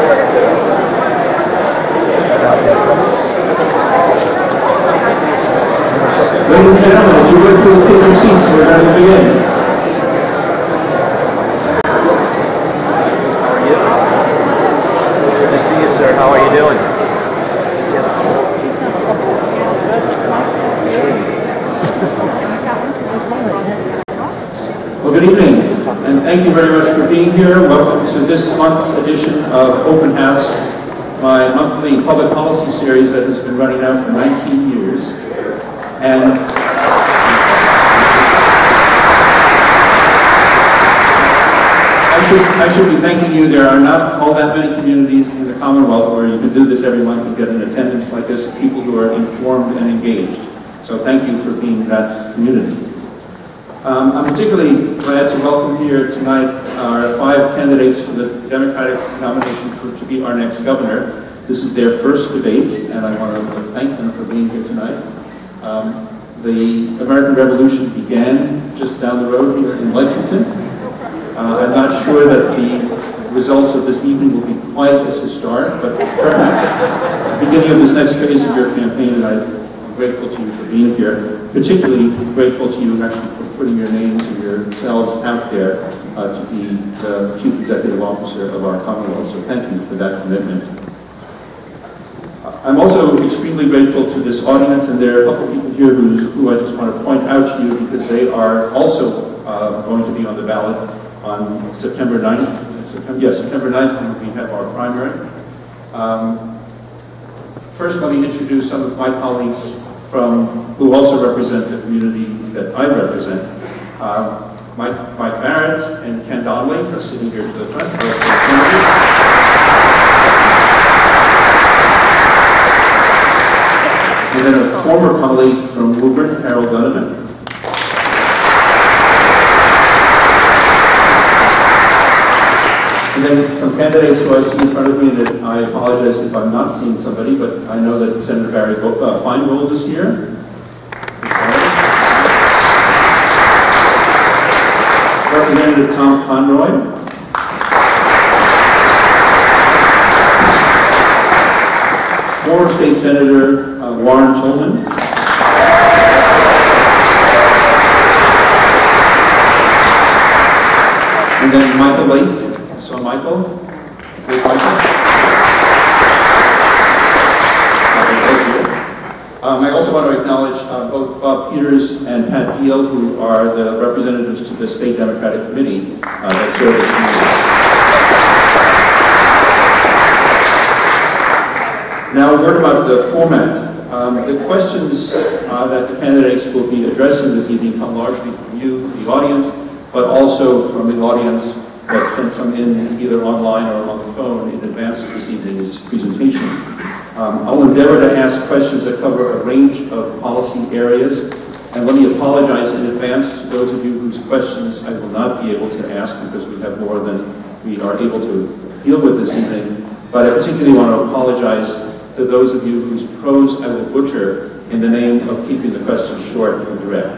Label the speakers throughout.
Speaker 1: Ladies and gentlemen, if you would please take your seats, we're going to begin.
Speaker 2: How are you? Good to see you, sir. How are you doing?
Speaker 1: Well, good evening, and thank you very much for being here. Welcome to this month's edition of Open House, my monthly public policy series that has been running now for 19 years. And I should be thanking you. There are not all that many communities in the Commonwealth where you can do this every month and get an attendance like this of people who are informed and engaged. So thank you for being that community. I'm particularly glad to welcome here tonight our 5 candidates for the Democratic nomination to be our next governor. This is their first debate, and I want to thank them for being here tonight. The American Revolution began just down the road here in Lexington. I'm not sure that the results of this evening will be quite as historic, but perhaps the beginning of this next phase of your campaign, and I'm grateful to you for being here. Particularly grateful to you actually for putting your names and yourselves out there to be the Chief Executive Officer of our Commonwealth. So thank you for that commitment. I'm also extremely grateful to this audience, and there are a couple of people here who I just want to point out to you because they are also going to be on the ballot on September 9th. September 9th when we have our primary. First, let me introduce some of my colleagues who also represent the community that I represent. Mike Barrett and Ken Donnelly are sitting here to the front. And then a former colleague from Woburn, Harold Donovan. And then some candidates who I see in front of me that I apologize if I'm not seeing somebody, but I know that Senator Barry Feingold is here. Representative Tom Conroy. Former State Senator Warren Tillman. And then Michael Lake. So Michael. Where's Michael? I also want to acknowledge both Bob Peters and Pat Deal, who are the representatives to the State Democratic Committee that serve this committee. Now a word about the format. The questions that the candidates will be addressing this evening come largely from you, the audience, but also from the audience that sent some in either online or on the phone in advance of this evening's presentation. I'll endeavor to ask questions that cover a range of policy areas, and let me apologize in advance to those of you whose questions I will not be able to ask because we have more than we are able to deal with this evening, but I particularly want to apologize to those of you whose prose I will butcher in the name of keeping the questions short and direct.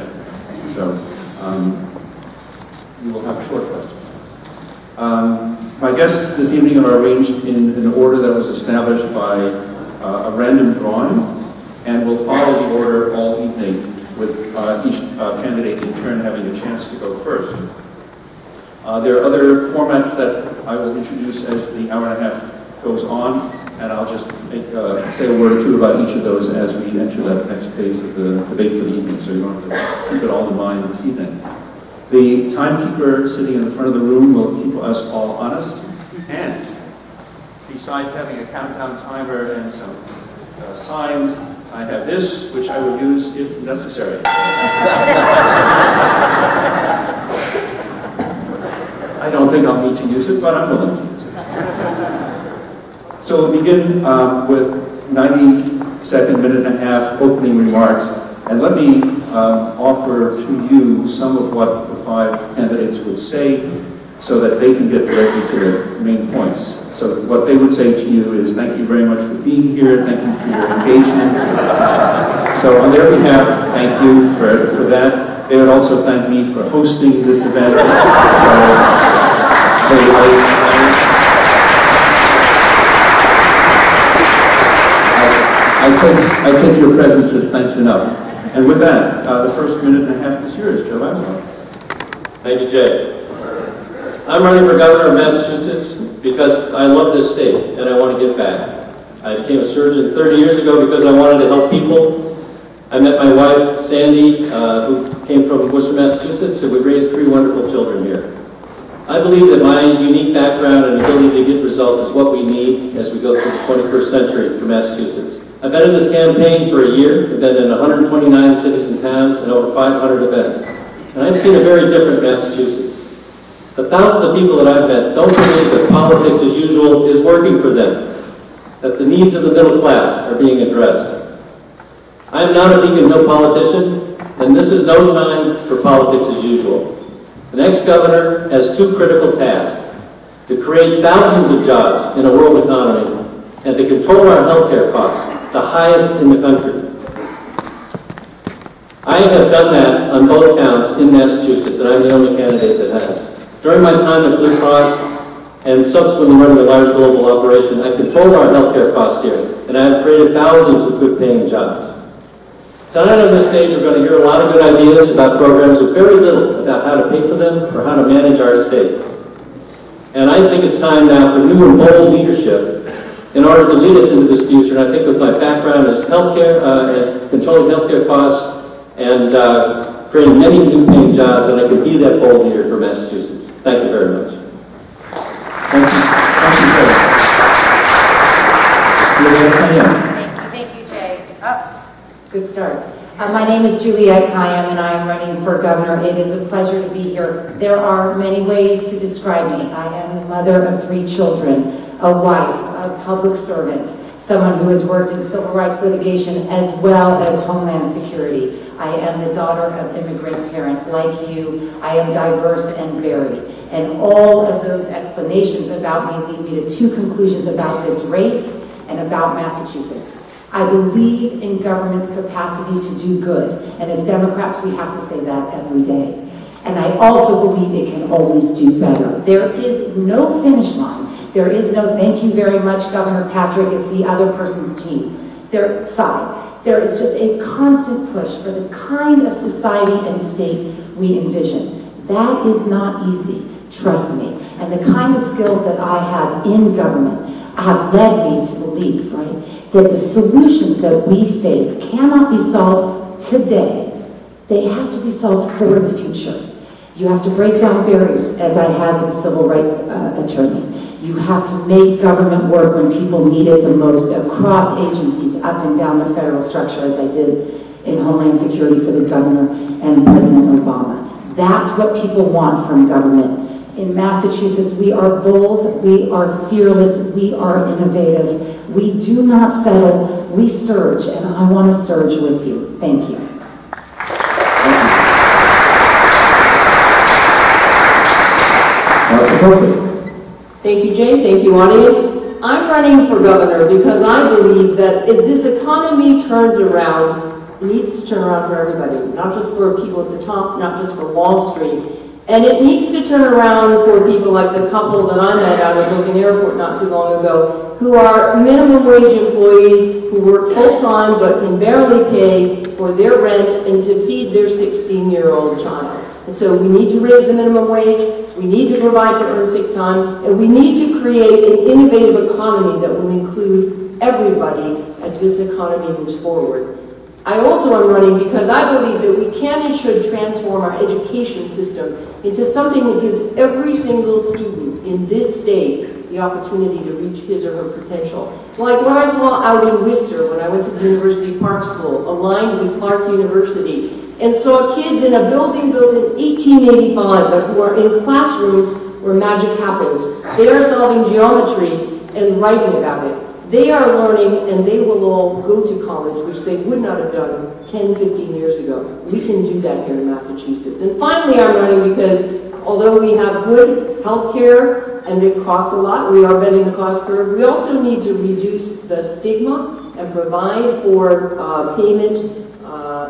Speaker 1: So, we will have short questions. My guests this evening are arranged in an order that was established by a random drawing, and will follow the order all evening with each candidate in turn having a chance to go first. There are other formats that I will introduce as the hour and a half goes on, and I'll just say a word or two about each of those as we enter that next phase of the debate for the evening, so you don't have to keep it all in mind this evening. The timekeeper sitting in the front of the room will keep us all honest, and besides having a countdown timer and some signs, I have this, which I will use if necessary. I don't think I'll need to use it, but I'm willing to use it. So we'll begin with 90-second, minute and a half opening remarks, and let me offer to you some of what the 5 candidates would say so that they can get directly to their main points. So what they would say to you is, thank you very much for being here, thank you for your engagement. So on their behalf, thank you for that. They would also thank me for hosting this event. So I take your presence as thanks enough. And with that, the first minute and a half is yours, Joe Lamont.
Speaker 3: Thank you, Jay. I'm running for governor of Massachusetts because I love this state and I want to give back. I became a surgeon 30 years ago because I wanted to help people. I met my wife, Sandy, who came from Worcester, Massachusetts, and we raised 3 wonderful children here. I believe that my unique background and ability to get results is what we need as we go through the 21st century for Massachusetts. I've been in this campaign for a year. I've been in 129 cities and towns and over 500 events. And I've seen a very different Massachusetts. The thousands of people that I've met don't believe that politics as usual is working for them, that the needs of the middle class are being addressed. I am not a beacon no politician, and this is no time for politics as usual. The next governor has 2 critical tasks: to create thousands of jobs in a world economy and to control our healthcare costs, the highest in the country. I have done that on both counts in Massachusetts, and I'm the only candidate that has. During my time at Blue Cross and subsequently running a large global operation, I controlled our healthcare costs here, and I have created thousands of good-paying jobs. Tonight on this stage, we're going to hear a lot of good ideas about programs with very little about how to pay for them or how to manage our state. And I think it's time now for new and bold leadership in order to lead us into this future. And I think with my background as healthcare, controlling healthcare costs, and creating many new paying jobs, and I can be that bold leader for Massachusetts. Thank you very much.
Speaker 1: Thank you. Thank you, Joe.
Speaker 4: Thank you, Jay. Good start. My name is Juliette Kayyem, and I am running for governor. It is a pleasure to be here. There are many ways to describe me. I am the mother of 3 children, a wife, a public servant, someone who has worked in civil rights litigation as well as homeland security. I am the daughter of immigrant parents like you. I am diverse and varied. And all of those explanations about me lead me to 2 conclusions about this race and about Massachusetts. I believe in government's capacity to do good, and as Democrats we have to say that every day. And I also believe it can always do better. There is no finish line. There is no thank you very much, Governor Patrick, it's the other person's team. There is just a constant push for the kind of society and state we envision. That is not easy, trust me. And the kind of skills that I have in government have led me to believe, right, that the solutions that we face cannot be solved today. They have to be solved for the future. You have to break down barriers, as I have as a civil rights attorney. You have to make government work when people need it the most, across agencies, up and down the federal structure, as I did in Homeland Security for the governor and President Obama. That's what people want from government. In Massachusetts, we are bold, we are fearless, we are innovative. We do not settle, we surge, and I want to surge with you. Thank you.
Speaker 5: Thank you, Jay. Thank you, audience. I'm running for governor because I believe that as this economy turns around, it needs to turn around for everybody, not just for people at the top, not just for Wall Street. And it needs to turn around for people like the couple that I met out of Logan Airport not too long ago, who are minimum wage employees who work full-time but can barely pay for their rent and to feed their 16-year-old child. And so we need to raise the minimum wage, we need to provide for earned sick time, and we need to create an innovative economy that will include everybody as this economy moves forward. I also am running because I believe that we can and should transform our education system into something that gives every single student in this state the opportunity to reach his or her potential. Like what I saw out in Worcester when I went to the University Park School, aligned with Clark University, and saw kids in a building built in 1885, but who are in classrooms where magic happens. They are solving geometry and writing about it. They are learning, and they will all go to college, which they would not have done 10, 15 years ago. We can do that here in Massachusetts. And finally, I'm running because although we have good health care, and it costs a lot, we are bending the cost curve, we also need to reduce the stigma and provide for payment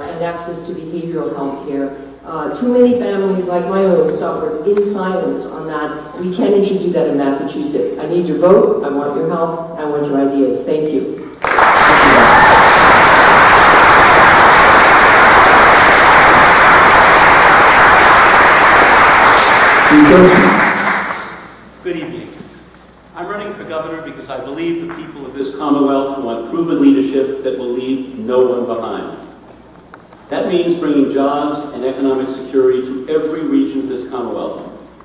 Speaker 5: and access to behavioral health care. Too many families like my own suffered in silence on that. We can and should do that in Massachusetts. I need your vote. I want your help. I want your ideas. Thank you.
Speaker 6: Good evening. I'm running for governor because I believe the people of this Commonwealth want proven leadership that will leave no one behind. That means bringing jobs and economic security to every region of this Commonwealth,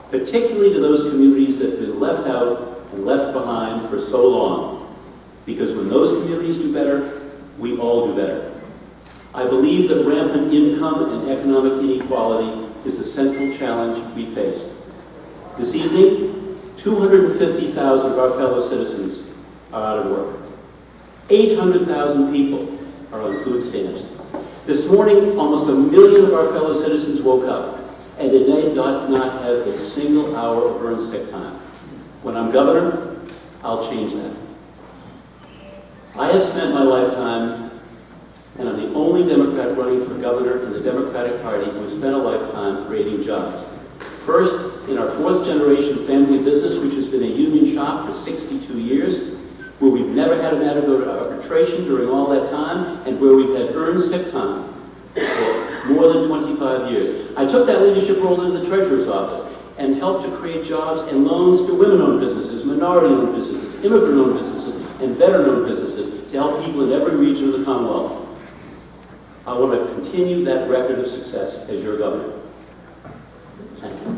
Speaker 6: particularly to those communities that have been left out and left behind for so long. Because when those communities do better, we all do better. I believe that rampant income and economic inequality is the central challenge we face. This evening, 250,000 of our fellow citizens are out of work. 800,000 people are on food stamps. This morning, almost 1 million of our fellow citizens woke up and they did not have a single hour of earned sick time. When I'm governor, I'll change that. I have spent my lifetime, and I'm the only Democrat running for governor in the Democratic Party who has spent a lifetime creating jobs. First, in our fourth generation family business, which has been a union shop for 62 years, where we've never had a matter go to arbitration during all that time, and where we've had earned sick time for more than 25 years. I took that leadership role into the Treasurer's office and helped to create jobs and loans to women-owned businesses, minority-owned businesses, immigrant-owned businesses, and veteran-owned businesses to help people in every region of the Commonwealth. I want to continue that record of success as your governor. Thank you.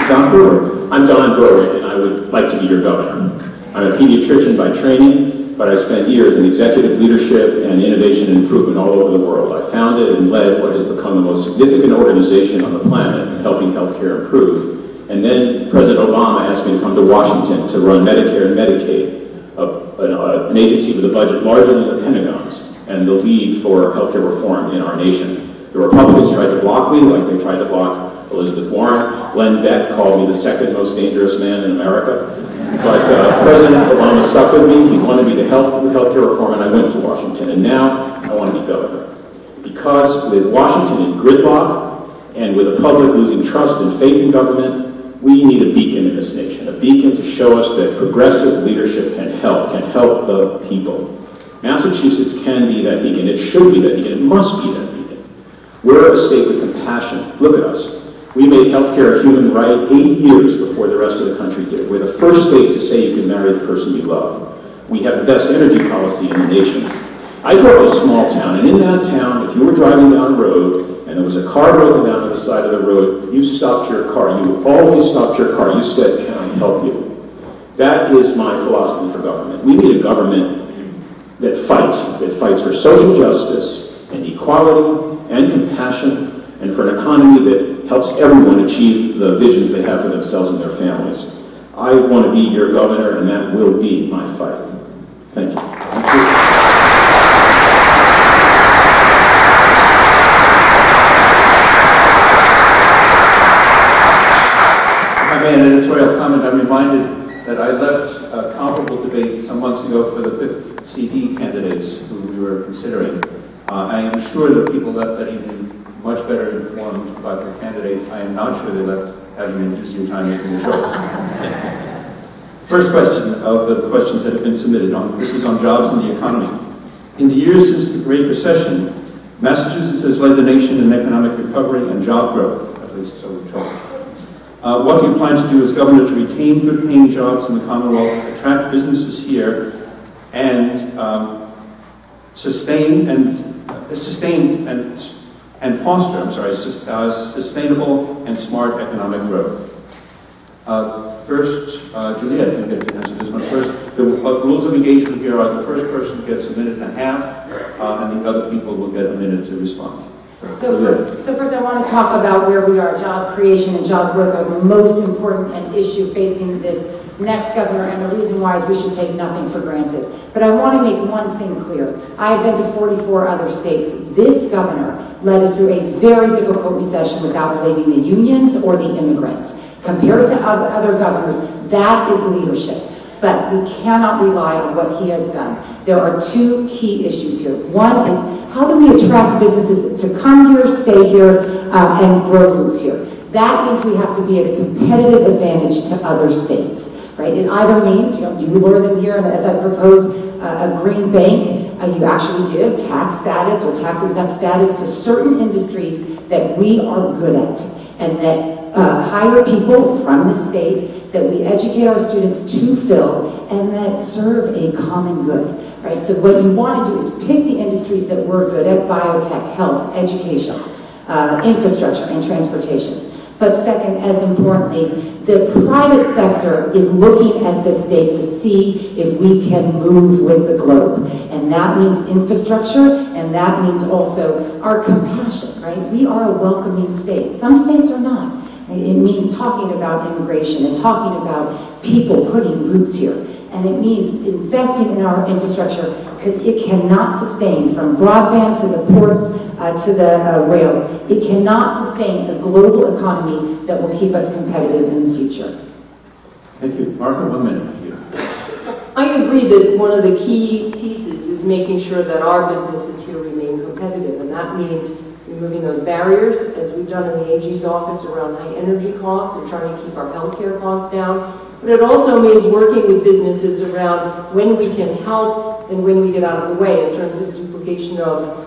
Speaker 7: Don Brewer. I'm Don Brewer, and I would like to be your governor. I'm a pediatrician by training, but I spent years in executive leadership and innovation and improvement all over the world. I founded and led what has become the most significant organization on the planet in helping healthcare improve. And then President Obama asked me to come to Washington to run Medicare and Medicaid, an agency with a budget larger than the Pentagon's, and the lead for healthcare reform in our nation. The Republicans tried to block me like they tried to block Elizabeth Warren. Glenn Beck called me the second most dangerous man in America. But President Obama stuck with me. He wanted me to help with healthcare reform, and I went to Washington. And now I want to be governor. Because with Washington in gridlock and with the public losing trust and faith in government, we need a beacon in this nation, a beacon to show us that progressive leadership can help the people. Massachusetts can be that beacon. It should be that beacon. It must be that beacon. We're a state with compassion. Look at us. We made healthcare a human right 8 years before the rest of the country did. We're the first state to say you can marry the person you love. We have the best energy policy in the nation. I grew up in a small town, and in that town, if you were driving down a road and there was a car broken down on the side of the road, you stopped your car. You always stopped your car. You said, "Can I help you?" That is my philosophy for government. We need a government that fights for social justice and equality and compassion, and for an economy that helps everyone achieve the visions they have for themselves and their families. I want to be your governor, and that will be my fight. Thank you.
Speaker 1: If I may, an editorial comment. I'm reminded that I left a comparable debate some months ago for the 5th CD candidates who we were considering. I am sure that people left that evening much better informed about their candidates. I am not sure they left having an easier time making a choice. First question of the questions that have been submitted. This is on jobs and the economy. In the years since the Great Recession, Massachusetts has led the nation in economic recovery and job growth, at least so we're told. What do you plan to do as governor to retain good-paying jobs in the Commonwealth, attract businesses here, and foster sustainable and smart economic growth? First, Juliet, you get to answer this one first. The rules of engagement here are the first person gets a minute and a half, and the other people will get a minute to respond.
Speaker 4: So first I want to talk about where we are. Job creation and job growth are the most important issue facing this next governor, and the reason why is we should take nothing for granted. But I want to make one thing clear. I have been to 44 other states. This governor led us through a very difficult recession without blaming the unions or the immigrants. Compared to other governors, that is leadership. But we cannot rely on what he has done. There are two key issues here. One is, how do we attract businesses to come here, stay here, and grow roots here? That means we have to be at a competitive advantage to other states, right? It either means, you lure them here, and as I propose a green bank, you actually give tax status or tax-exempt status to certain industries that we are good at, and that hire people from the state, that we educate our students to fill, and that serve a common good, right? So what you want to do is pick the industries that we're good at: biotech, health, education, infrastructure, and transportation. But second, as importantly, the private sector is looking at the state to see if we can move with the globe. And that means infrastructure, and that means also our compassion, right? We are a welcoming state. Some states are not. It means talking about immigration and talking about people putting roots here. And it means investing in our infrastructure, because it cannot sustain, from broadband to the ports to the rails, it cannot sustain a global economy that will keep us competitive in the future.
Speaker 1: Thank you. Martha, 1 minute for you.
Speaker 5: I agree that one of the key pieces is making sure that our businesses here remain competitive, and that means removing those barriers, as we've done in the AG's office around high energy costs and trying to keep our healthcare costs down. But it also means working with businesses around when we can help and when we get out of the way in terms of duplication of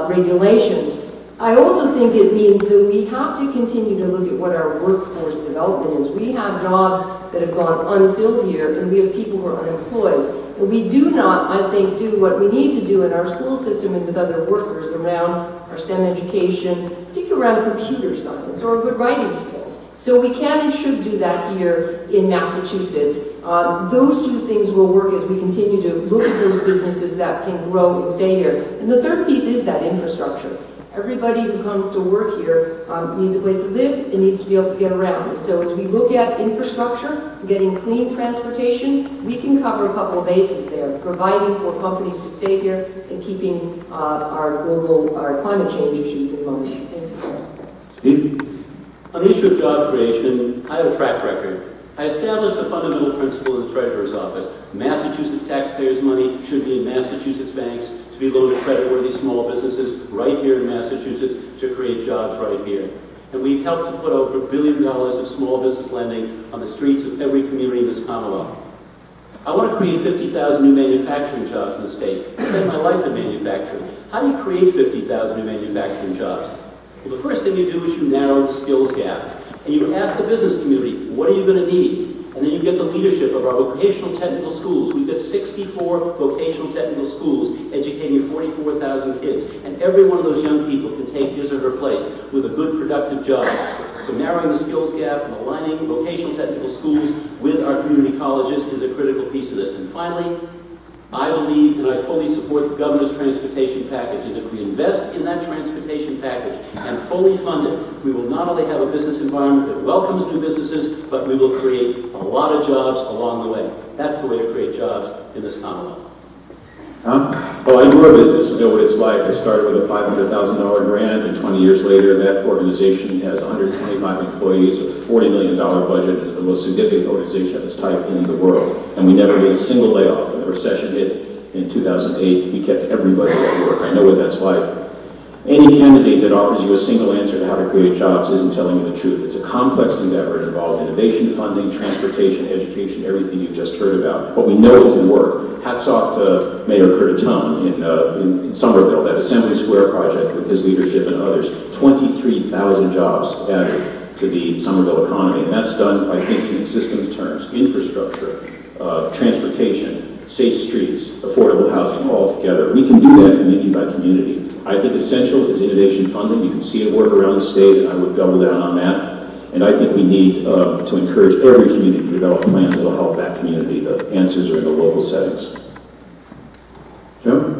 Speaker 5: regulations. I also think it means that we have to continue to look at what our workforce development is. We have jobs that have gone unfilled here, and we have people who are unemployed. And we do not, I think, do what we need to do in our school system and with other workers around our STEM education, particularly around computer science or good writing skills. So we can and should do that here in Massachusetts. Those two things will work as we continue to look at those businesses that can grow and stay here. And the third piece is that infrastructure. Everybody who comes to work here needs a place to live and needs to be able to get around. And so as we look at infrastructure, getting clean transportation, we can cover a couple of bases there, providing for companies to stay here and keeping our climate change issues in mind. Thank you.
Speaker 1: Steve?
Speaker 6: On the issue of job creation, I have a track record. I established a fundamental principle in the Treasurer's Office. Massachusetts taxpayers' money should be in Massachusetts banks to be loaned to creditworthy small businesses right here in Massachusetts to create jobs right here. And we've helped to put over $1 billion of small business lending on the streets of every community in this Commonwealth. I want to create 50,000 new manufacturing jobs in the state. I spent my life in manufacturing. How do you create 50,000 new manufacturing jobs? Well, the first thing you do is you narrow the skills gap. And you ask the business community, what are you going to need? And then you get the leadership of our vocational technical schools. We've got 64 vocational technical schools educating 44,000 kids. And every one of those young people can take his or her place with a good, productive job. So narrowing the skills gap and aligning vocational technical schools with our community colleges is a critical piece of this. And finally, I believe and I fully support the governor's transportation package, and if we invest in that transportation package and fully fund it, we will not only have a business environment that welcomes new businesses, but we will create a lot of jobs along the way. That's the way to create jobs in this Commonwealth.
Speaker 7: Well, I grew a business. I know what it's like. I started with a $500,000 grant, and 20 years later, that organization has 125 employees, a $40 million budget, and is the most significant organization of its type in the world. And we never made a single layoff. When the recession hit in 2008, we kept everybody at work. I know what that's like. Any candidate that offers you a single answer to how to create jobs isn't telling you the truth. It's a complex endeavor. It involves innovation, funding, transportation, education, everything you've just heard about. But we know it can work. Hats off to Mayor Curtatone in Somerville, that Assembly Square project with his leadership and others. 23,000 jobs added to the Somerville economy. And that's done by thinking in systems terms, infrastructure, transportation, safe streets, affordable housing, all together. We can do that community by community. I think essential is innovation funding. You can see it work around the state, and I would double down on that. And I think we need to encourage every community to develop plans that will help that community. The answers are in the local settings. Joe?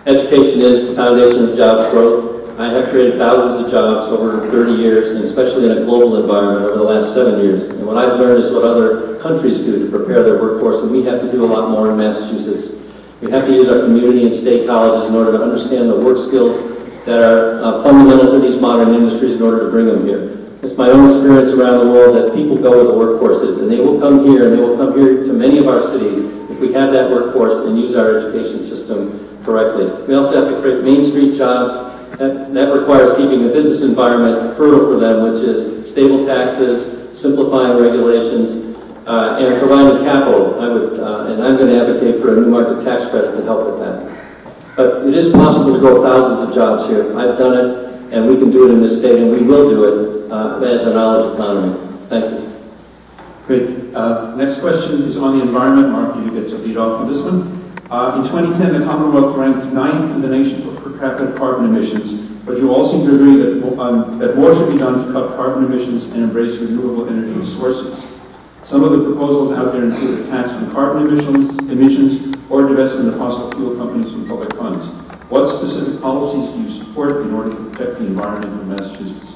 Speaker 3: Education is the foundation of jobs growth. I have created thousands of jobs over 30 years, and especially in a global environment over the last 7 years. And what I've learned is what other countries do to prepare their workforce, and we have to do a lot more in Massachusetts. We have to use our community and state colleges in order to understand the work skills that are fundamental to these modern industries in order to bring them here. It's my own experience around the world that people go where the workforce is, and they will come here, and they will come here to many of our cities if we have that workforce and use our education system correctly. We also have to create Main Street jobs. That requires keeping the business environment fertile for them, which is stable taxes, simplifying regulations, and providing capital. And I'm going to advocate for a new market tax credit to help with that. But it is possible to grow thousands of jobs here. I've done it, and we can do it in this state, and we will do it as a knowledge economy. Thank you.
Speaker 1: Great. Next question is on the environment. Mark, you get to lead off on this one. In 2010, the Commonwealth ranked 9th in the nation for per capita carbon emissions, but you all seem to agree that more should be done to cut carbon emissions and embrace renewable energy sources. Some of the proposals out there include a tax on carbon emissions or divestment of fossil fuel companies from public funds. What specific policies do you support in order to protect the environment in Massachusetts?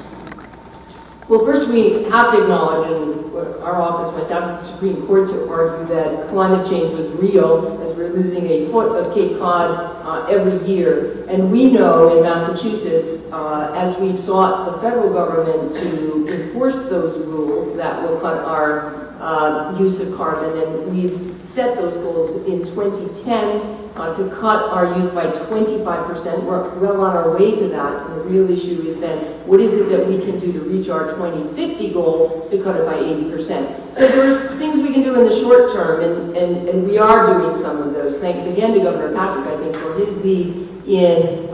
Speaker 5: Well, first we have to acknowledge, and our office went down to the Supreme Court to argue that climate change was real, as we're losing a foot of Cape Cod every year. And we know in Massachusetts, as we've sought the federal government to enforce those rules that will cut our use of carbon, and we've set those goals in 2010 to cut our use by 25%. We're well on our way to that. And the real issue is then, what is it that we can do to reach our 2050 goal to cut it by 80%? So there's things we can do in the short term, and we are doing some of those. Thanks again to Governor Patrick, I think, for his lead in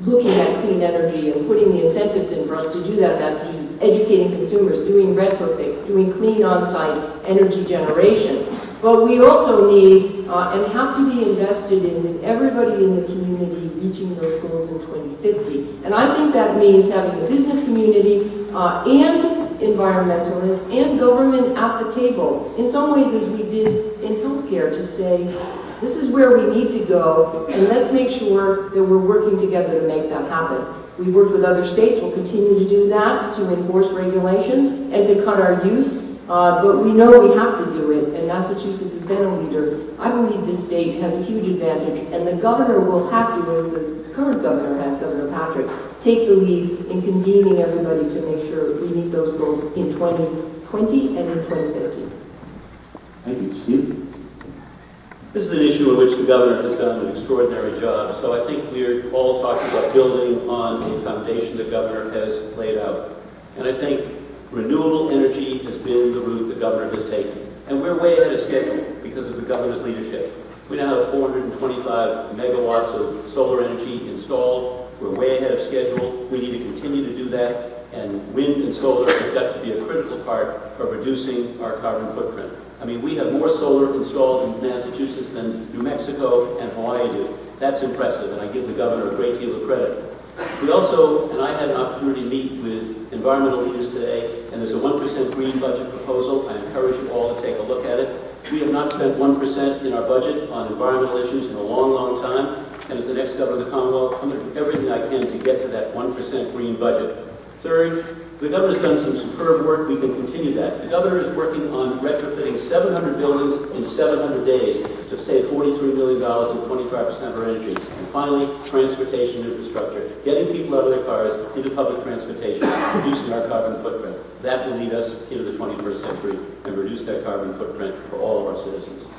Speaker 5: looking at clean energy and putting the incentives in for us to do that in Massachusetts, educating consumers, doing retrofit, doing clean on-site energy generation. But we also need and have to be invested in everybody in the community reaching those goals in 2050. And I think that means having the business community and environmentalists and government at the table, in some ways as we did in healthcare, to say, this is where we need to go, and let's make sure that we're working together to make that happen. We've worked with other states, we'll continue to do that, to enforce regulations and to cut our use, but we know we have to do it, and Massachusetts has been a leader. I believe this state has a huge advantage, and the governor will have to, as the current governor has, Governor Patrick, take the lead in convening everybody to make sure we meet those goals in 2020 and in 2050.
Speaker 1: Thank you. Steve?
Speaker 6: This is an issue in which the governor has done an extraordinary job. So I think we're all talking about building on a foundation the governor has laid out. And I think renewable energy has been the route the governor has taken. And we're way ahead of schedule because of the governor's leadership. We now have 425 megawatts of solar energy installed. We're way ahead of schedule. We need to continue to do that. And wind and solar have got to be a critical part of reducing our carbon footprint. I mean, we have more solar installed in Massachusetts than New Mexico and Hawaii do. That's impressive, and I give the governor a great deal of credit. We also, and I had an opportunity to meet with environmental leaders today, and there's a 1% green budget proposal. I encourage you all to take a look at it. We have not spent 1% in our budget on environmental issues in a long, long time, and as the next governor of the Commonwealth, I'm going to do everything I can to get to that 1% green budget. Third, the governor's done some superb work. We can continue that. The governor is working on retrofitting 700 buildings in 700 days to save $43 million and 25% of our energy. And finally, transportation infrastructure. Getting people out of their cars into public transportation, reducing our carbon footprint. That will lead us into the 21st century and reduce that carbon footprint for all of our citizens.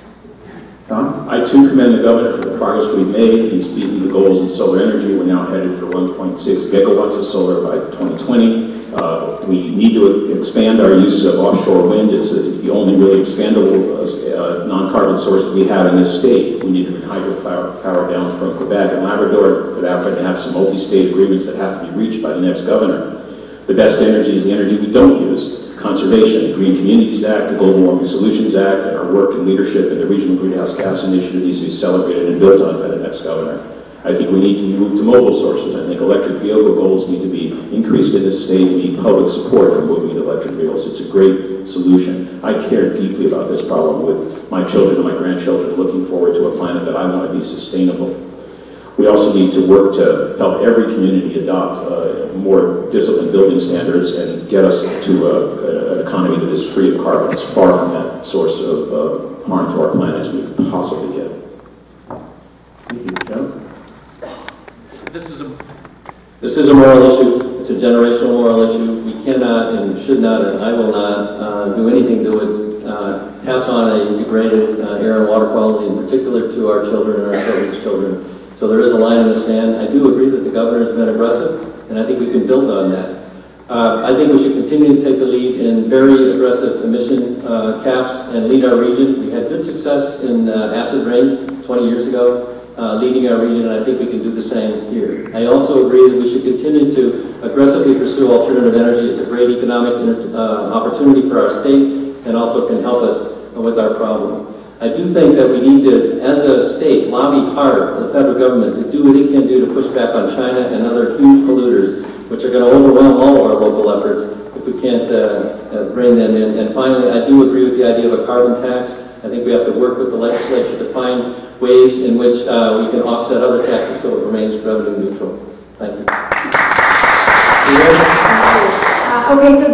Speaker 1: Don?
Speaker 7: I too commend the governor for the progress we've made. He's beaten the goals in solar energy. We're now headed for 1.6 gigawatts of solar by 2020. We need to expand our use of offshore wind. It's the only really expandable non-carbon source we have in this state. We need to bring hydropower down from Quebec and Labrador. For that, we're going to have some multi-state agreements that have to be reached by the next governor. The best energy is the energy we don't use. Conservation, the Green Communities Act, the Global Warming Solutions Act, and our work and leadership in the Regional Greenhouse Gas Initiative needs to be celebrated and built on by the next governor. I think we need to move to mobile sources. I think electric vehicle goals need to be increased in this state. We need public support for moving to electric vehicles. It's a great solution. I care deeply about this problem with my children and my grandchildren, looking forward to a planet that I want to be sustainable. We also need to work to help every community adopt more disciplined building standards and get us to an economy that is free of carbon, as far from that source of harm to our planet as we can possibly get. Thank you, Joe.
Speaker 6: This is a
Speaker 3: This is a moral issue. It's it's a generational moral issue. We cannot and should not, and I will not do anything that would pass on a degraded air and water quality, in particular to our children and our children's children. So there is a line in the sand. I do agree that the governor has been aggressive, and I think we can build on that. I think we should continue to take the lead in very aggressive emission caps and lead our region. We had good success in acid rain 20 years ago, leading our region, and I think we can do the same here. I also agree that we should continue to aggressively pursue alternative energy. It's a great economic opportunity for our state and also can help us with our problem. I do think that we need to, as a state, lobby hard for the federal government to do what it can do to push back on China and other huge polluters, which are going to overwhelm all of our local efforts if we can't bring them in. And finally, I do agree with the idea of a carbon tax. I think we have to work with the legislature to find ways in which we can offset other taxes so it remains revenue neutral. Thank you.
Speaker 4: Okay, so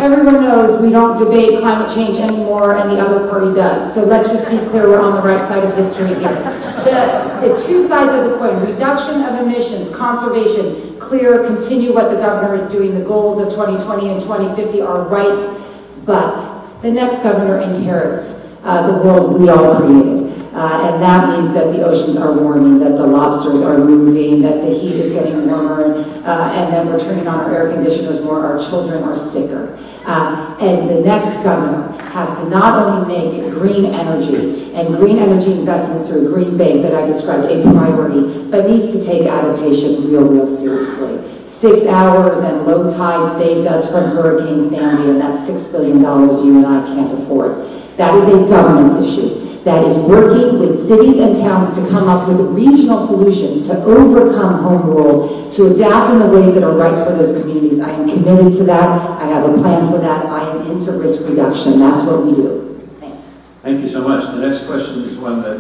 Speaker 4: everyone knows we don't debate climate change anymore, and the other party does. So let's just be clear, we're on the right side of history here. The two sides of the coin, reduction of emissions, conservation, clear, continue what the governor is doing. The goals of 2020 and 2050 are right, but the next governor inherits the world we all created. And that means that the oceans are warming, that the lobsters are moving, that the heat is getting warmer, and that we're turning on our air conditioners more, our children are sicker. And the next governor has to not only make green energy and green energy investments through a green bank that I described a priority, but needs to take adaptation real seriously. 6 hours and low tide saved us from Hurricane Sandy, and that's $6 billion you and I can't afford. That is a governance issue. That is working with cities and towns to come up with regional solutions to overcome home rule, to adapt in the ways that are right for those communities. I am committed to that. I have a plan for that. I am into risk reduction. That's what we do. Thanks.
Speaker 1: Thank you so much. The next question is one that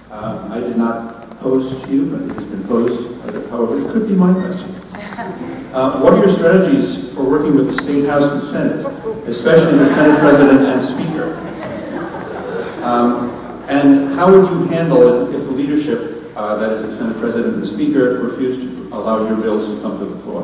Speaker 1: I did not pose to you, but it has been posed. However, it could be my question. What are your strategies for working with the State House and Senate, especially the Senate President and Speaker? And how would you handle it if the leadership, that is the Senate President and the Speaker, refused to allow your bills to come to the floor?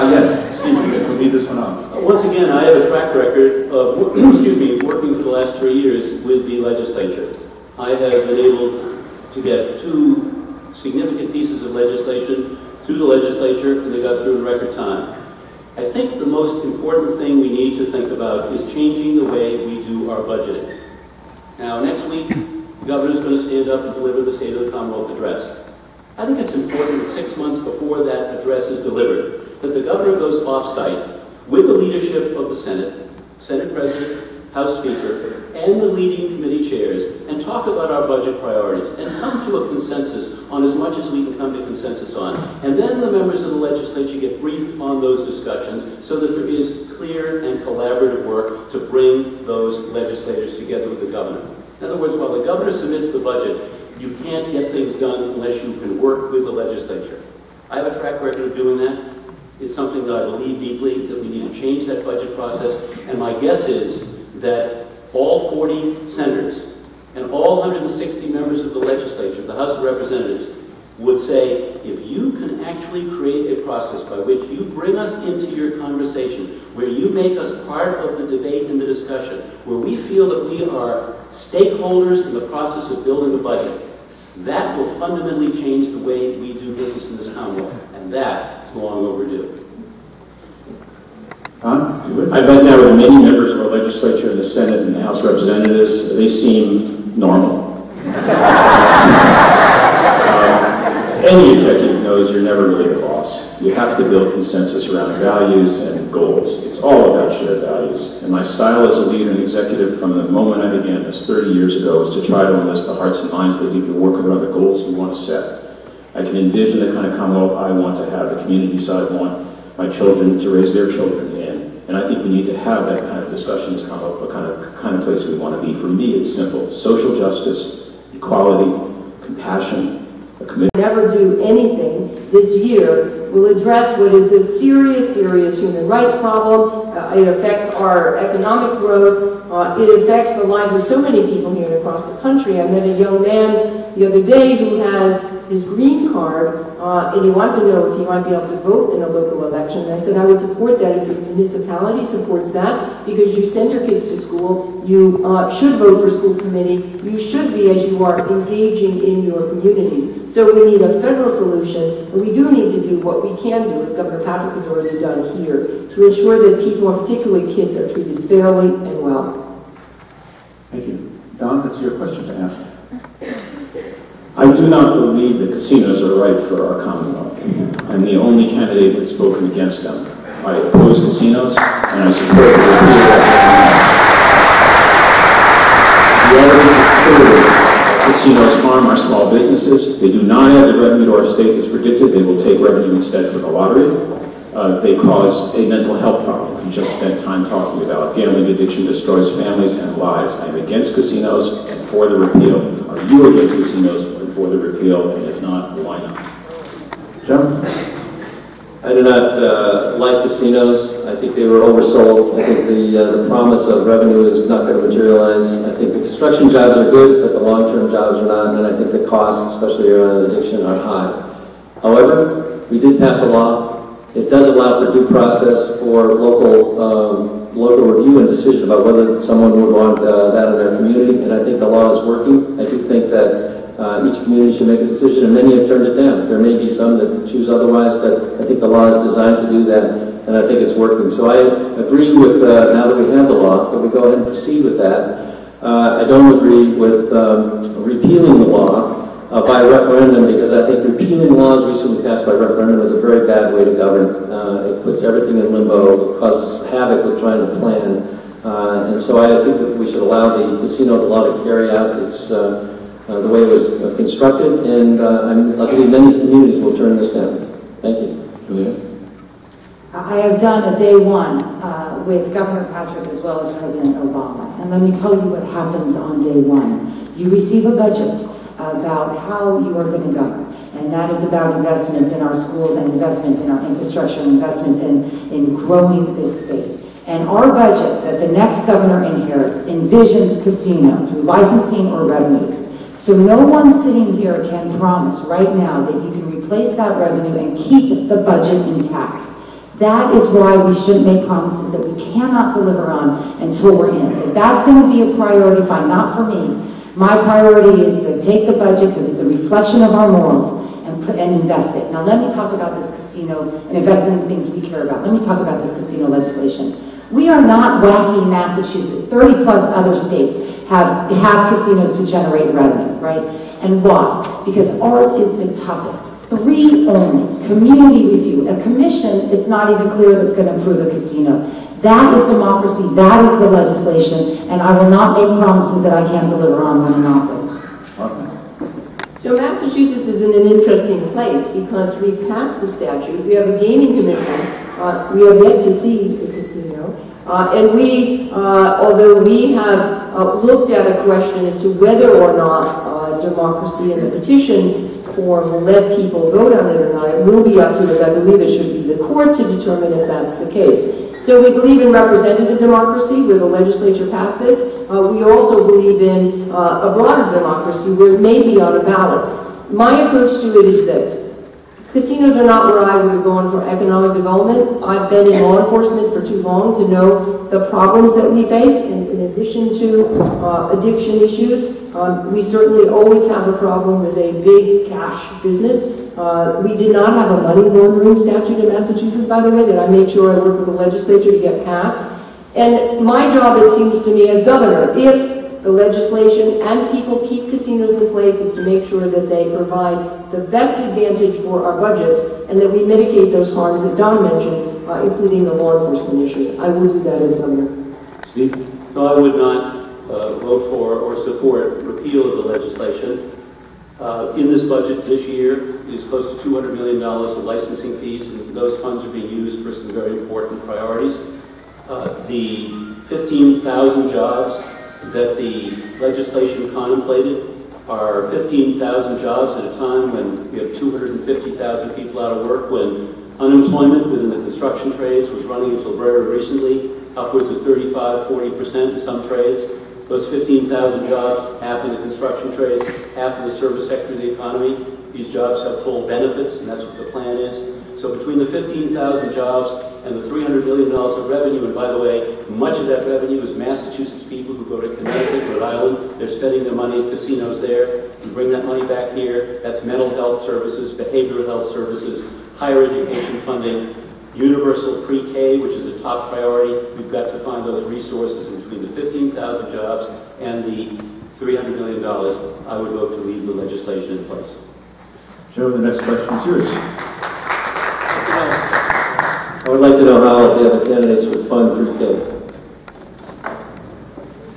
Speaker 1: Yes, Steve, you can lead this one off.
Speaker 6: Once again, I have a track record of working for the last 3 years with the legislature. I have been able to get 2 significant pieces of legislation through the legislature, and they got through in record time. I think the most important thing we need to think about is changing the way we do our budgeting. Now, next week, the governor's going to stand up and deliver the State of the Commonwealth address. I think it's important that 6 months before that address is delivered, that the governor goes off-site with the leadership of the Senate, Senate President, House Speaker, and the leading committee chairs, and talk about our budget priorities, and come to a consensus on as much as we can come to consensus on. And then the members of the legislature get briefed on those discussions so that there is clear and collaborative work to bring those legislators together with the governor. In other words, while the governor submits the budget, you can't get things done unless you can work with the legislature. I have a track record of doing that. It's something that I believe deeply, that we need to change that budget process, and my guess is that all 40 senators and all 160 members of the legislature, the House of Representatives, would say, if you can actually create a process by which you bring us into your conversation, where you make us part of the debate and the discussion, where we feel that we are stakeholders in the process of building the budget, that will fundamentally change the way we do business in this Commonwealth, and that is long overdue.
Speaker 7: I've met now with many members of our legislature in the Senate and the House of Representatives. They seem normal. Any executive knows you're never really the boss. You have to build consensus around values and goals. It's all about shared values. And my style as a leader and executive from the moment I began this 30 years ago is to try to enlist the hearts and minds of the people who work around the goals we want to set. I can envision the kind of Commonwealth I want to have, the communities I want my children to raise their children in. And I think we need to have that kind of discussions come up, the kind of place we want to be. For me, it's simple. Social justice, equality, compassion, a commitment.
Speaker 5: Never do anything this year will address what is a serious human rights problem. It affects our economic growth. It affects the lives of so many people here and across the country. I met a young man the other day who has his green card, and he wanted to know if he might be able to vote in a local election. And I said I would support that if your municipality supports that, because you send your kids to school, you should vote for school committee, you should be, as you are, engaging in your communities. So we need a federal solution, and we do need to do what we can do, as Governor Patrick has already done here, to ensure that people, and particularly kids, are treated fairly and well.
Speaker 1: Thank you. Don, that's your question to ask.
Speaker 7: I do not believe that casinos are right for our Commonwealth. I'm the only candidate that's spoken against them. I oppose casinos, and I support the repeal of the evidence is clear. Casinos harm our small businesses. They do not add the revenue to our state as predicted. They will take revenue instead for the lottery. They cause a mental health problem. We just spent time talking about gambling addiction destroys families and lives. I am against casinos and for the repeal. Are you against casinos and for the repeal? And if not, why not?
Speaker 1: Joe?
Speaker 3: I do not like casinos. I think they were oversold. I think the promise of revenue is not going to materialize. I think the construction jobs are good, but the long-term jobs are not, and I think the costs, especially around addiction, are high. However, we did pass a law. It does allow for due process for local review and decision about whether someone would want that in their community, and I think the law is working. I do think that each community should make a decision, and many have turned it down. There may be some that choose otherwise, but I think the law is designed to do that, and I think it's working. So I agree with, now that we have the law, that we go ahead and proceed with that. I don't agree with repealing the law by referendum, because I think repealing laws recently passed by referendum is a very bad way to govern. It puts everything in limbo, it causes havoc with trying to plan, and so I think that we should allow the casino law to carry out its the way it was constructed, and I believe many communities will turn this down. Thank you.
Speaker 7: Julia?
Speaker 4: I have done a day one with Governor Patrick as well as President Obama, and let me tell you what happens on day one. You receive a budget about how you are going to govern, and that is about investments in our schools and investments in our infrastructure and investments in growing this state. And our budget that the next governor inherits envisions casino through licensing or revenues. So no one sitting here can promise right now that you can replace that revenue and keep the budget intact. That is why we shouldn't make promises that we cannot deliver on until we're in. If that's going to be a priority, fine, not for me. My priority is to take the budget, because it's a reflection of our morals, and invest it. Now let me talk about this casino and invest in the things we care about. Let me talk about this casino legislation. We are not wacky Massachusetts. 30 plus other states have casinos to generate revenue, right? And why? Because ours is the toughest. 3 only. Community review. A commission, it's not even clear that's going to improve a casino. That is democracy. That is the legislation. And I will not make promises that I can't deliver on when in office.
Speaker 5: So Massachusetts is in an interesting place because we passed the statute. We have a gaming commission. We have yet to see the casino. And we, although we have looked at a question as to whether or not democracy in the petition form will let people vote on it or not, it will be up to us. I believe it should be the court to determine if that's the case. So we believe in representative democracy, where the legislature passed this. We also believe in a broader democracy, where it may be on a ballot. My approach to it is this. Casinos are not where I would have gone for economic development. I've been in law enforcement for too long to know the problems that we face. In addition to addiction issues, we certainly always have a problem with a big cash business. We did not have a money laundering statute in Massachusetts, by the way, that I made sure I worked with the legislature to get passed. And my job, it seems to me, as governor, if the legislation and people keep casinos in place, is to make sure that they provide the best advantage for our budgets and that we mitigate those harms that Don mentioned, including the law enforcement issues. I would do that as governor.
Speaker 1: Steve?
Speaker 6: No, I would not vote for or support repeal of the legislation. In this budget this year is close to $200 million of licensing fees, and those funds are being used for some very important priorities. The 15,000 jobs that the legislation contemplated are 15,000 jobs at a time when we have 250,000 people out of work, when unemployment within the construction trades was running until very recently upwards of 35–40% in some trades. Those 15,000 jobs, half in the construction trades, half in the service sector of the economy. These jobs have full benefits, and that's what the plan is. So between the 15,000 jobs and the $300 billion of revenue, and by the way, much of that revenue is Massachusetts people who go to Connecticut, Rhode Island. They're spending their money at casinos there. We bring that money back here. That's mental health services, behavioral health services, higher education funding, universal pre-K, which is a top priority. We've got to find those resources between the 15,000 jobs and the $300 million. I would vote to leave the legislation in place.
Speaker 1: Joe, the next question is yours.
Speaker 3: I would like to know how the other candidates would fund pre-K.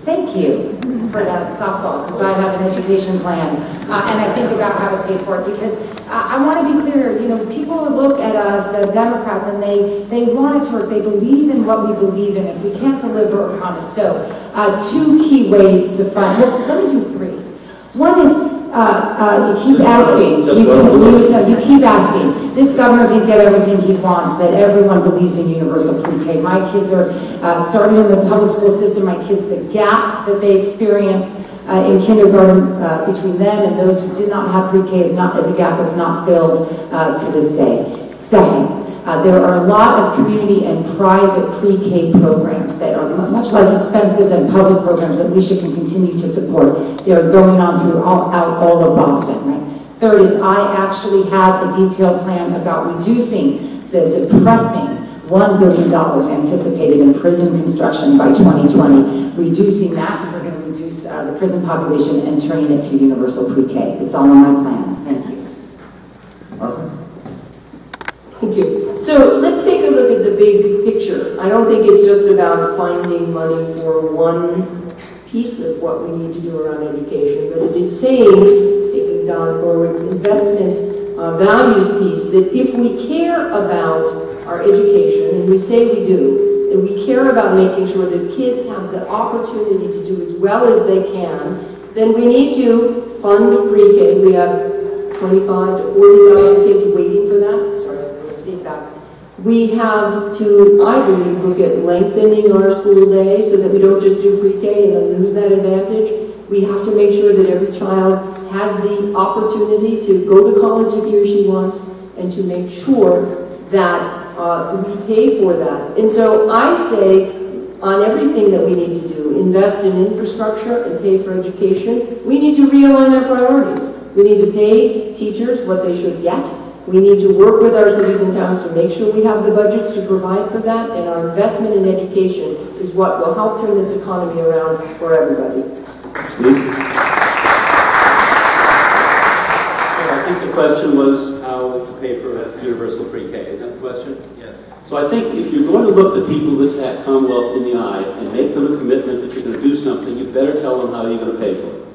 Speaker 4: Thank you for that softball, because I have an education plan, and I think about how to pay for it, because I want to be clear, you know, people look at us as Democrats and they want it to work, they believe in what we believe in. If we can't deliver or promise. So, two key ways to fund, well, let me do three. One is, you keep asking, you keep asking. This governor didn't get everything he wants, but everyone believes in universal pre-K. My kids are starting in the public school system. My kids, the gap that they experience in kindergarten between them and those who did not have pre-K is a gap that's not filled to this day. Second, there are a lot of community and private pre-K programs that are much less expensive than public programs that we should continue to support. They are going on throughout all of Boston, right? Third is I actually have a detailed plan about reducing the depressing $1 billion anticipated in prison construction by 2020, reducing that because we're going to reduce the prison population and turning it to universal pre-K. It's all in my plan. Thank you.
Speaker 5: Thank you. So let's take a look at the big picture. I don't think it's just about finding money for one piece of what we need to do around education, but it is saying, taking Don Forward's investment values piece, that if we care about our education, and we say we do, and we care about making sure that kids have the opportunity to do as well as they can, then we need to fund pre-K. We have 25 to 40,000 kids waiting for that. Sorry, I'm going to take that. We have to, I believe, look at lengthening our school day so that we don't just do pre-K and then lose that advantage. We have to make sure that every child has the opportunity to go to college if he or she wants, and to make sure that we pay for that. And so I say, on everything that we need to do, invest in infrastructure and pay for education, we need to realign our priorities. We need to pay teachers what they should get. We need to work with our cities and towns to make sure we have the budgets to provide for that, and our investment in education is what will help turn this economy around for everybody.
Speaker 1: Steve?
Speaker 6: I think the question was how to pay for universal pre-K. Is that the question? Yes. So I think if you're going to look the people of this Commonwealth in the eye and make them a commitment that you're going to do something, you better tell them how you're going to pay for it.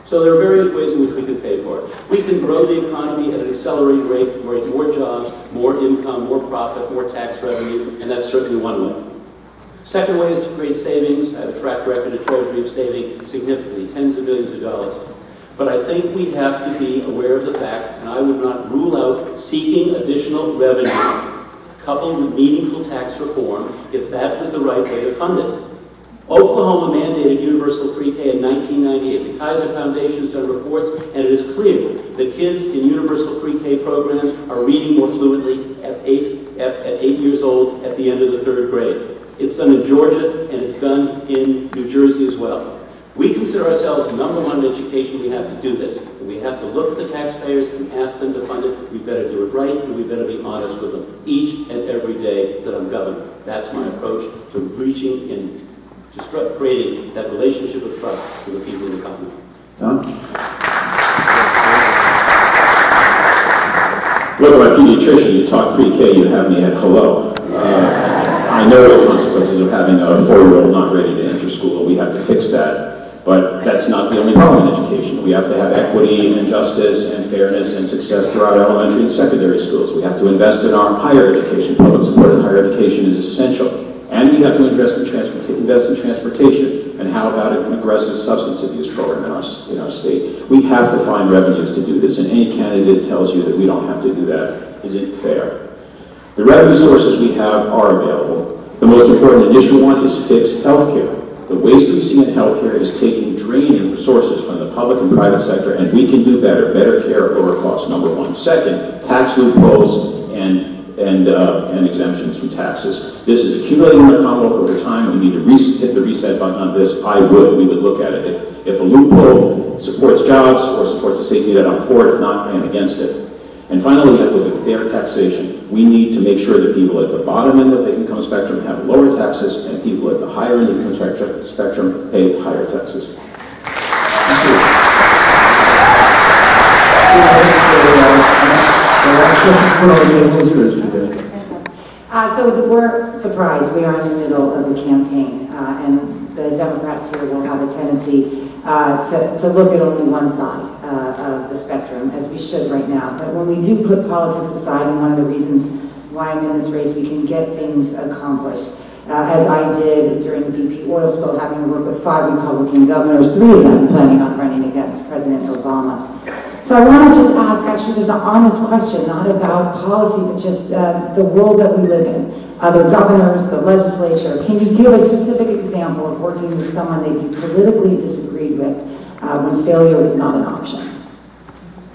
Speaker 6: So there are various ways in which we can pay for it. We can grow the economy at an accelerated rate to create more jobs, more income, more profit, more tax revenue, and that's certainly one way. Second way is to create savings. I have a track record at Treasury of saving significantly, tens of billions of dollars. But I think we have to be aware of the fact, and I would not rule out seeking additional revenue coupled with meaningful tax reform if that was the right way to fund it. Oklahoma mandated universal pre-K in 1998. The Kaiser Foundation has done reports, and it is clear that kids in universal pre-K programs are reading more fluently at 8 years old at the end of the 3rd grade. It's done in Georgia, and it's done in New Jersey as well. We consider ourselves number one in education. We have to do this. And we have to look at the taxpayers and ask them to fund it. We better do it right, and we better be honest with them each and every day that I'm governor. That's my approach to reaching and creating that relationship of trust with the people in the company.
Speaker 1: Don?
Speaker 7: Look, I'm a pediatrician. You talk pre-K, you have me at hello. I know the consequences of having a 4-year-old not ready to enter school. We have to fix that. But that's not the only problem in education. We have to have equity and justice and fairness and success throughout elementary and secondary schools. We have to invest in our higher education. Public support in higher education is essential. And we have to invest in transportation. And how about an aggressive substance abuse program in our state? We have to find revenues to do this, and any candidate tells you that we don't have to do that isn't fair. The revenue sources we have are available. The most important initial one is fixed health care. The waste we see in healthcare is draining resources from the public and private sector, and we can do better care at lower cost, number one. Second, tax loopholes and exemptions from taxes. This is accumulating in the Commonwealth over time. We need to hit the reset button on this. We would look at it. If a loophole supports jobs or supports a safety net, I'm for it. If not, I am against it. And finally, we have to look at fair taxation. We need to make sure that people at the bottom end of the income spectrum have lower taxes, and people at the higher end of the income spectrum pay higher taxes. Thank you.
Speaker 4: So we're surprised. We are in the middle of a campaign, and the Democrats here will have a tendency to look at only one side of the spectrum, as we should right now. But when we do put politics aside, and one of the reasons why I'm in this race, we can get things accomplished. As I did during the BP oil spill, having to work with 5 Republican governors, 3 of them planning on running against President Obama. So I want to just ask, actually, just an honest question, not about policy, but just the world that we live in. The governors, the legislature, can you give a specific example of working with someone that you politically disagreed with when failure is not an option?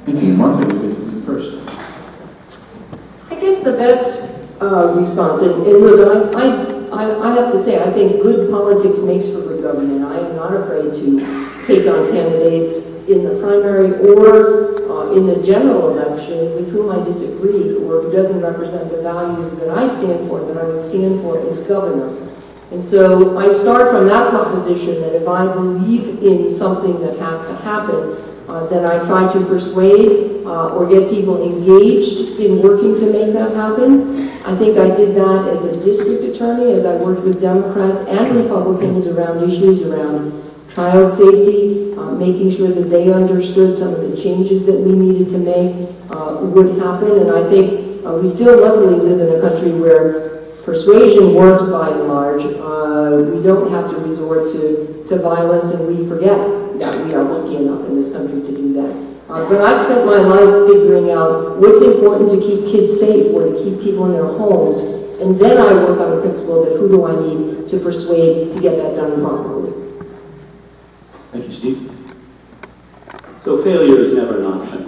Speaker 1: Thank you. Martha, you first.
Speaker 5: I guess the best response, and look, I have to say, I think good politics makes for good government. I am not afraid to take on candidates in the primary or in the general election with whom I disagree or who doesn't represent the values that I stand for, that I would stand for as governor. And so I start from that proposition that if I believe in something that has to happen, then I try to persuade or get people engaged in working to make that happen. I think I did that as a district attorney, as I worked with Democrats and Republicans around issues around child safety, making sure that they understood some of the changes that we needed to make would happen. And I think we still luckily live in a country where persuasion works by and large. We don't have to resort to violence, and we forget that we are lucky enough in this country to do that. But I've spent my life figuring out what's important to keep kids safe or to keep people in their homes, and then I work on the principle that who do I need to persuade to get that done properly.
Speaker 6: Thank you, Steve. So failure is never an option.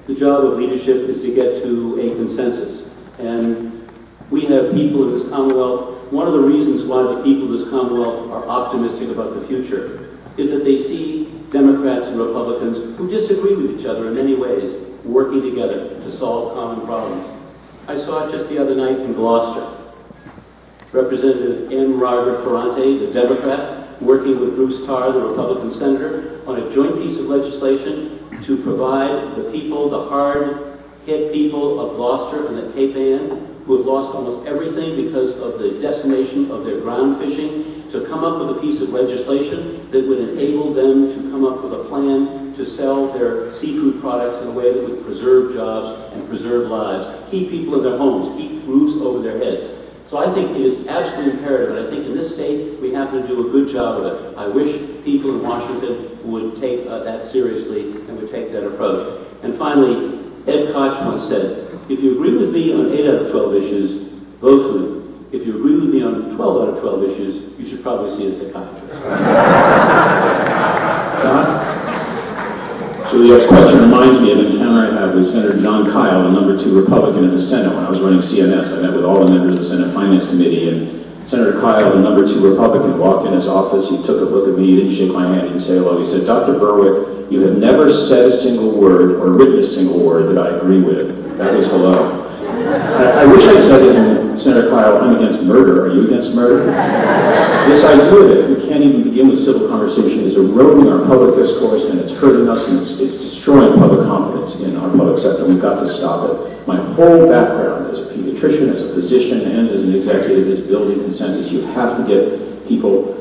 Speaker 6: The job of leadership is to get to a consensus. And we have people in this Commonwealth. One of the reasons why the people of this Commonwealth are optimistic about the future is that they see Democrats and Republicans who disagree with each other in many ways working together to solve common problems. I saw it just the other night in Gloucester. Representative M. Margaret Ferrante, the Democrat, working with Bruce Tarr, the Republican senator, on a joint piece of legislation to provide the people, the hard-hit people of Gloucester and the Cape Ann, who have lost almost everything because of the decimation of their ground fishing, to come up with a piece of legislation that would enable them to come up with a plan to sell their seafood products in a way that would preserve jobs and preserve lives, keep people in their homes, keep roofs over their heads. So I think it is absolutely imperative, and I think in this state we have to do a good job of it. I wish people in Washington would take that seriously and would take that approach. And finally, Ed Koch once said, if you agree with me on 8 out of 12 issues, vote for me. If you agree with me on 12 out of 12 issues, you should probably see a psychiatrist.
Speaker 7: So the next question reminds me of an encounter I had with Senator John Kyle, the #2 Republican in the Senate, when I was running CMS. I met with all the members of the Senate Finance Committee, and Senator Kyle, the #2 Republican, walked in his office. He took a look at me. He didn't shake my hand. He didn't say hello. He said, Dr. Berwick, you have never said a single word or written a single word that I agree with. That was hello. I wish I'd said to him, Senator Kyle, I'm against murder. Are you against murder? This idea that we can't even begin with civil conversation is eroding our public discourse, and it's hurting us, and it's destroying public confidence in our public sector. We've got to stop it. My whole background as a pediatrician, as a physician, and as an executive is building consensus. You have to get people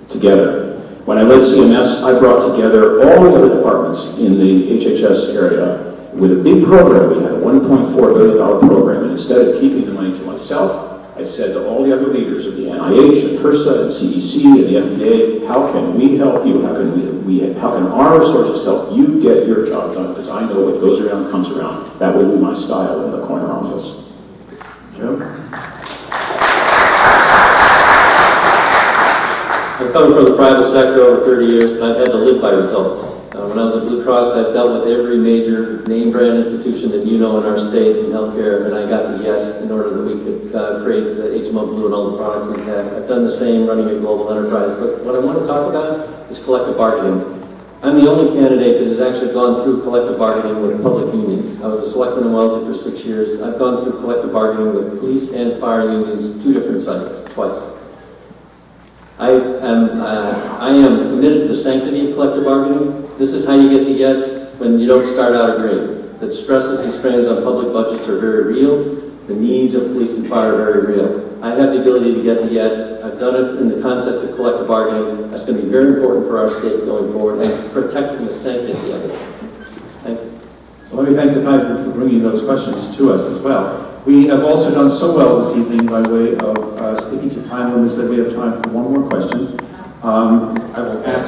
Speaker 7: together. When I led CMS, I brought together all the other departments in the HHS area with a big program. We had a $1.4 billion program, and instead of keeping the money to myself, I said to all the other leaders of the NIH and HRSA and CDC and the FDA, how can we help you? How can our resources help you get your job done? Because I know what goes around comes around. That would be my style in the corner office.
Speaker 6: Joe?
Speaker 3: coming from the private sector over 30 years, and I've had to live by results. When I was at Blue Cross, I've dealt with every major name brand institution that you know in our state in healthcare, and I got the yes in order that we could create the HMO Blue and all the products we have. I've done the same running a global enterprise, but what I want to talk about is collective bargaining. I'm the only candidate that has actually gone through collective bargaining with public unions. I was a selectman in Wellesley for 6 years. I've gone through collective bargaining with police and fire unions 2 different cycles, twice. I am committed to the sanctity of collective bargaining. This is how you get the yes when you don't start out agreeing. That stresses and strains on public budgets are very real. The needs of police and fire are very real. I have the ability to get the yes. I've done it in the context of collective bargaining. That's going to be very important for our state going forward and protecting the sanctity of it. Thank you.
Speaker 1: So let me thank the tiger for bringing those questions to us as well. We have also done so well this evening by way of sticking to time limits that we have time for one more question. I will ask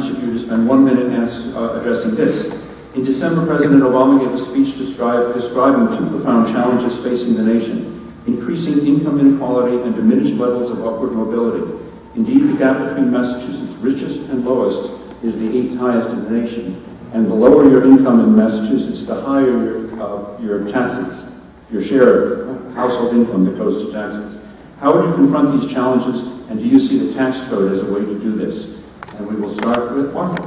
Speaker 1: each of you to spend 1 minute addressing this. In December, President Obama gave a speech describing 2 profound challenges facing the nation: increasing income inequality and diminished levels of upward mobility. Indeed, the gap between Massachusetts' richest and lowest is the 8th highest in the nation. And the lower your income in Massachusetts, the higher your taxes, your share of household income that goes to taxes. How would you confront these challenges, and do you see the tax code as a way to do this? And we will start with Martha.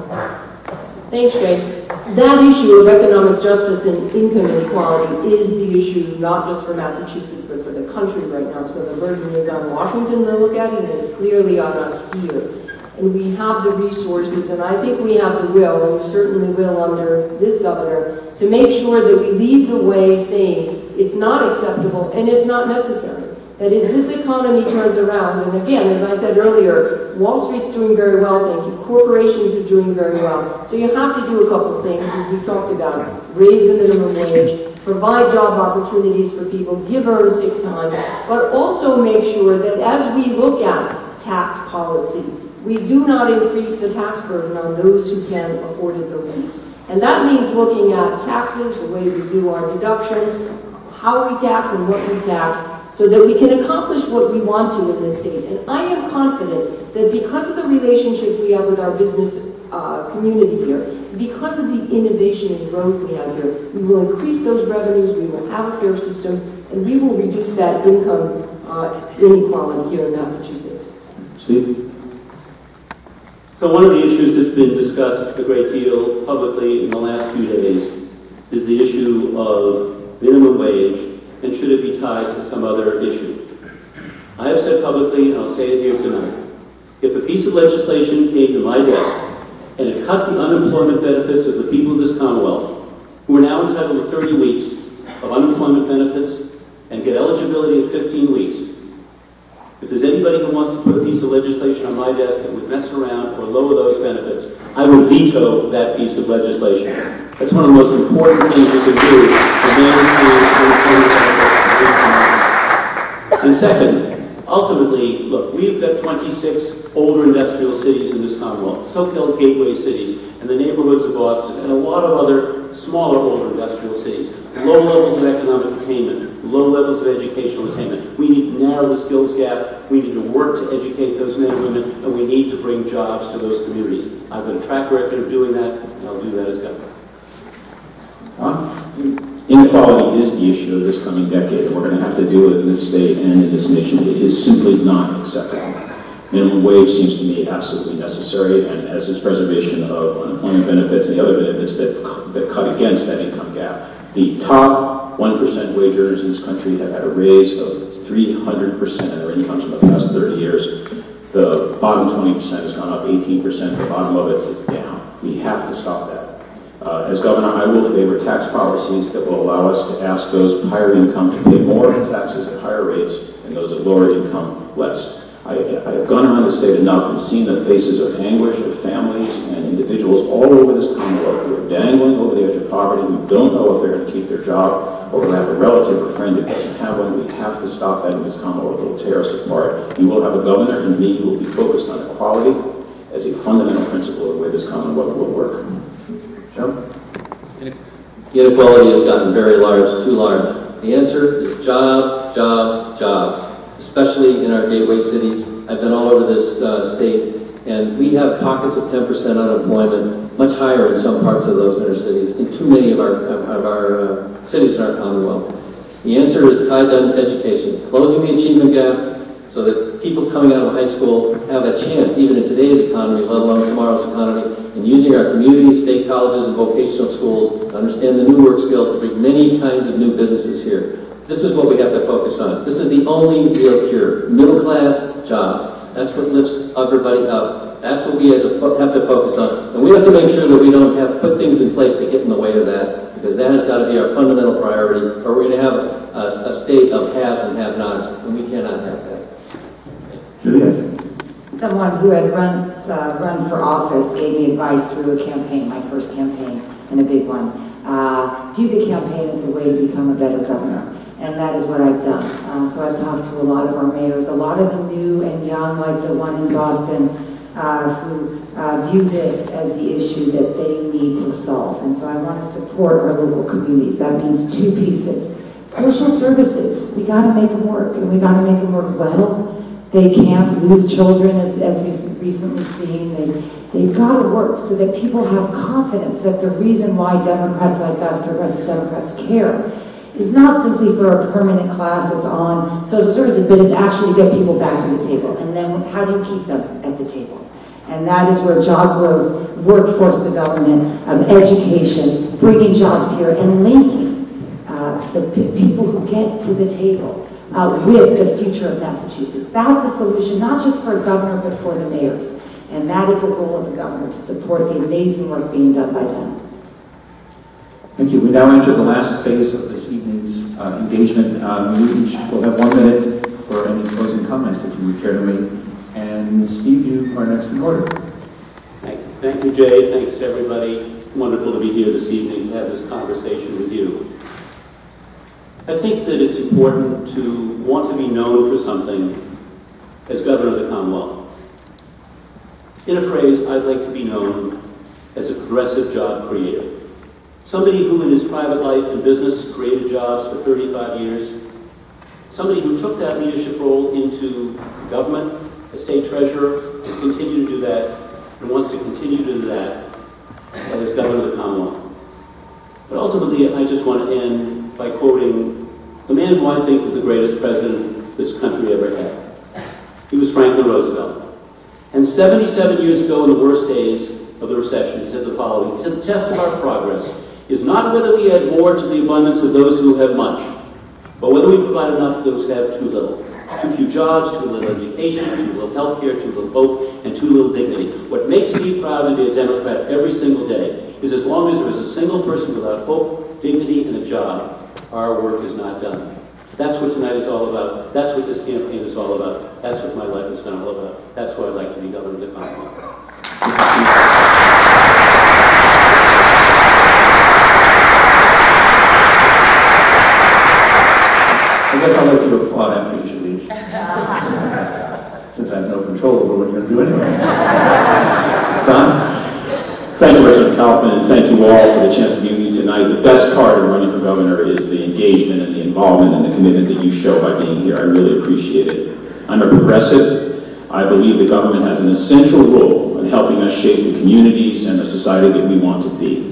Speaker 5: Thanks, Jay. That issue of economic justice and income inequality is the issue not just for Massachusetts, but for the country right now. So the burden is on Washington to look at it, and it's clearly on us here. And we have the resources, and I think we have the will, and we certainly will under this governor, to make sure that we lead the way saying it's not acceptable and it's not necessary. That is, this economy turns around, and again, as I said earlier, Wall Street's doing very well, thank you. Corporations are doing very well. So you have to do a couple of things, as we talked about. Raise the minimum wage, provide job opportunities for people, give earned sick time, but also make sure that as we look at tax policy, we do not increase the tax burden on those who can afford it the least. And that means looking at taxes, the way we do our deductions, how we tax and what we tax, so that we can accomplish what we want to in this state. And I am confident that because of the relationship we have with our business community here, because of the innovation and growth we have here, we will increase those revenues, we will have a fair system, and we will reduce that income inequality here in Massachusetts.
Speaker 1: Steve?
Speaker 6: So one of the issues that's been discussed a great deal publicly in the last few days is the issue of minimum wage, and should it be tied to some other issue. I have said publicly, and I'll say it here tonight, if a piece of legislation came to my desk and it cut the unemployment benefits of the people of this Commonwealth, who are now entitled to 30 weeks of unemployment benefits and get eligibility at 15 weeks, if there's anybody who wants to put a piece of legislation on my desk that would mess around or lower those benefits, I would veto that piece of legislation. That's one of the most important things you can do to manage the. And second, ultimately, look, we've got 26 older industrial cities in this Commonwealth, so-called gateway cities, and the neighborhoods of Boston, and a lot of other smaller older industrial cities. Low levels of economic attainment, low levels of educational attainment. We need to narrow the skills gap. We need to work to educate those men and women, and we need to bring jobs to those communities. I've got a track record of doing that, and I'll do that as governor.
Speaker 7: Inequality is the issue of this coming decade, and we're going to have to deal with it in this state and in this nation. It is simply not acceptable. Minimum wage seems to me absolutely necessary, and as is preservation of unemployment benefits and the other benefits that cut against that income gap. The top 1% wage earners in this country have had a raise of 300% in their incomes in the past 30 years. The bottom 20% has gone up 18%. The bottom of it is down. We have to stop that. As governor, I will favor tax policies that will allow us to ask those with higher income to pay more in taxes at higher rates and those at lower income less. I have gone around the state enough and seen the faces of anguish of families and individuals all over this Commonwealth who are dangling over the edge of poverty, who don't know if they're going to keep their job or who have a relative or friend who doesn't have one. We have to stop that in this Commonwealth. It will tear us apart. You will have a governor and me who will be focused on equality as a fundamental principle of the way this Commonwealth will work. Joe?
Speaker 3: Inequality has gotten very large, too large. The answer is jobs, jobs, jobs, especially in our gateway cities. I've been all over this state, And we have pockets of 10% unemployment, much higher in some parts of those inner cities, in too many of our cities in our Commonwealth. The answer is tied down to education, closing the achievement gap so that people coming out of high school have a chance, even in today's economy, let alone tomorrow's economy, and using our community, state colleges, and vocational schools to understand the new work skills to bring many kinds of new businesses here. This is what we have to focus on. This is the only real cure. Middle-class jobs. That's what lifts everybody up. That's what we have to focus on. And we have to make sure that we don't put things in place that get in the way of that, because that has got to be our fundamental priority, or we're going to have a state of haves and have-nots, and we cannot have that.
Speaker 7: Juliet?
Speaker 4: Someone who had run for office gave me advice through a campaign, my first campaign, and a big one. View the campaign as a way to become a better governor. And that is what I've done. So I've talked to a lot of our mayors, a lot of them new and young, like the one in Boston, who view this as the issue that they need to solve. And so I want to support our local communities. That means two pieces. Social services, we got to make them work, and we got to make them work well. They can't lose children, as we've recently seen. They've got to work so that people have confidence that the reason why Democrats like us, progressive Democrats, care is not simply for a permanent class that's on social services, but is actually to get people back to the table. And then how do you keep them at the table? And that is where job growth, workforce development, education, bringing jobs here, and linking the people who get to the table with the future of Massachusetts. That's a solution, not just for a governor, but for the mayors. And that is a goal of the governor, to support the amazing work being done by them.
Speaker 1: Thank you. We now enter the last phase of this evening's engagement. You each will have 1 minute for any closing comments that you would care to make. And Steve, you are next in order.
Speaker 6: Thank you, Jay. Thanks, everybody. Wonderful to be here this evening to have this conversation with you. I think that it's important to want to be known for something as Governor of the Commonwealth. In a phrase, I'd like to be known as a progressive job creator. Somebody who in his private life and business created jobs for 35 years. Somebody who took that leadership role into government, as state treasurer, and continue to do that, and wants to continue to do that as Governor of the Commonwealth. But ultimately, I just want to end by quoting the man who I think was the greatest president this country ever had. He was Franklin Roosevelt. And 77 years ago, in the worst days of the recession, he said the following. He said, the test of our progress is not whether we add more to the abundance of those who have much, but whether we provide enough for those who have too little. Too few jobs, too little education, too little health care, too little hope, and too little dignity. What makes me proud to be a Democrat every single day is as long as there is a single person without hope, dignity, and a job, our work is not done. That's what tonight is all about. That's what this campaign is all about. That's what my life has been all about. That's why I'd like to be Governor of the Commonwealth.
Speaker 1: I guess I'll let you applaud after each of these. Since I have no control over what you're going to do anyway. Don?
Speaker 7: Thank you, President Kaufman, and thank you all for the chance to be with you tonight. The best part of running for governor is the engagement and the involvement and the commitment that you show by being here. I really appreciate it. I'm a progressive. I believe the government has an essential role in helping us shape the communities and the society that we want to be.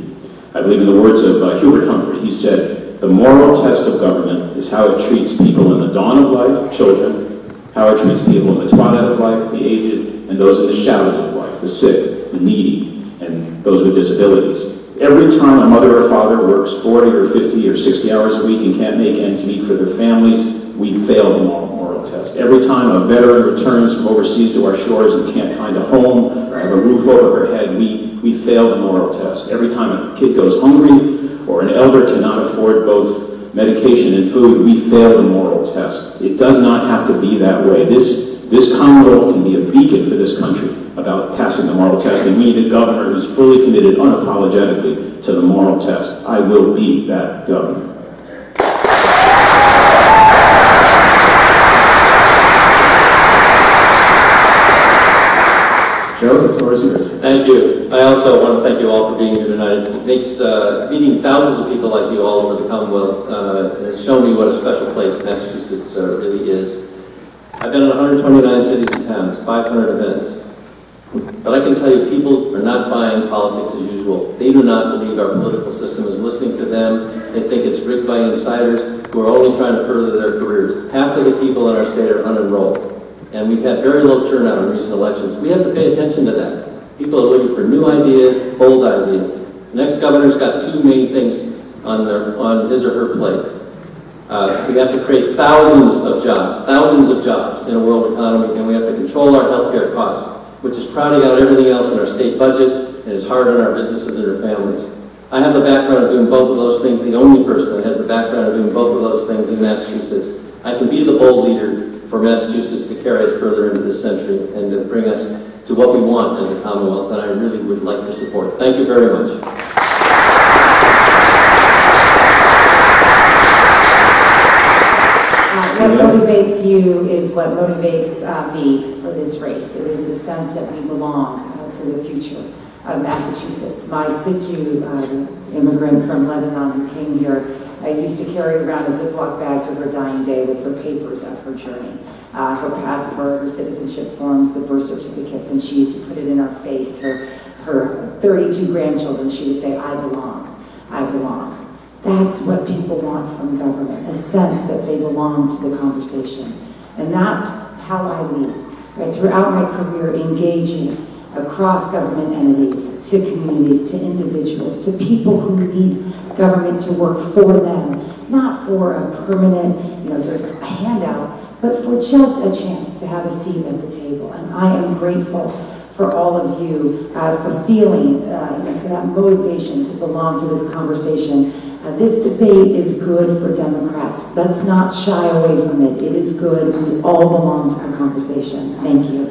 Speaker 7: I believe in the words of Hubert Humphrey. He said, the moral test of government is how it treats people in the dawn of life, children, how it treats people in the twilight of life, the aged, and those in the shadows of life, the sick, the needy, and those with disabilities. Every time a mother or father works 40 or 50 or 60 hours a week and can't make ends meet for their families, we fail the moral test. Every time a veteran returns from overseas to our shores and can't find a home or have a roof over their head, we fail the moral test. Every time a kid goes hungry or an elder cannot afford both medication and food, we fail the moral test. It does not have to be that way. This Commonwealth can be a beacon for this country about passing the moral test, and we need a governor who's fully committed unapologetically to the moral test. I will be that governor.
Speaker 1: Joe, the floor is yours.
Speaker 3: Thank you. I also want to thank you all for being here tonight. It makes meeting thousands of people like you all over the Commonwealth has shown me what a special place Massachusetts really is. I've been in 129 cities and towns, 500 events. But I can tell you, people are not buying politics as usual. They do not believe our political system is listening to them. They think it's rigged by insiders who are only trying to further their careers. Half of the people in our state are unenrolled. And we've had very low turnout in recent elections. We have to pay attention to that. People are looking for new ideas, bold ideas. The next governor's got two main things on his or her plate. We have to create thousands of jobs in a world economy, and we have to control our healthcare costs, which is crowding out everything else in our state budget and is hard on our businesses and our families. I have the background of doing both of those things, the only person that has the background of doing both of those things in Massachusetts. I can be the bold leader for Massachusetts to carry us further into this century and to bring us to what we want as a Commonwealth, and I really would like your support. Thank you very much.
Speaker 4: What motivates you is what motivates me for this race. It is the sense that we belong to the future of Massachusetts. My situ immigrant from Lebanon who came here used to carry around a Ziploc bag to her dying day with her papers of her journey, her passport, her citizenship forms, the birth certificates, and she used to put it in our face. Her 32 grandchildren, she would say, "I belong, I belong." That's what people want from government, a sense that they belong to the conversation. And that's how I lead, right? Throughout my career, engaging across government entities, to communities, to individuals, to people who need government to work for them, not for a permanent, sort of a handout, but for just a chance to have a seat at the table. And I am grateful for all of you for feeling for that motivation to belong to this conversation. This debate is good for Democrats. Let's not shy away from it. It is good. We all belong to the conversation. Thank you.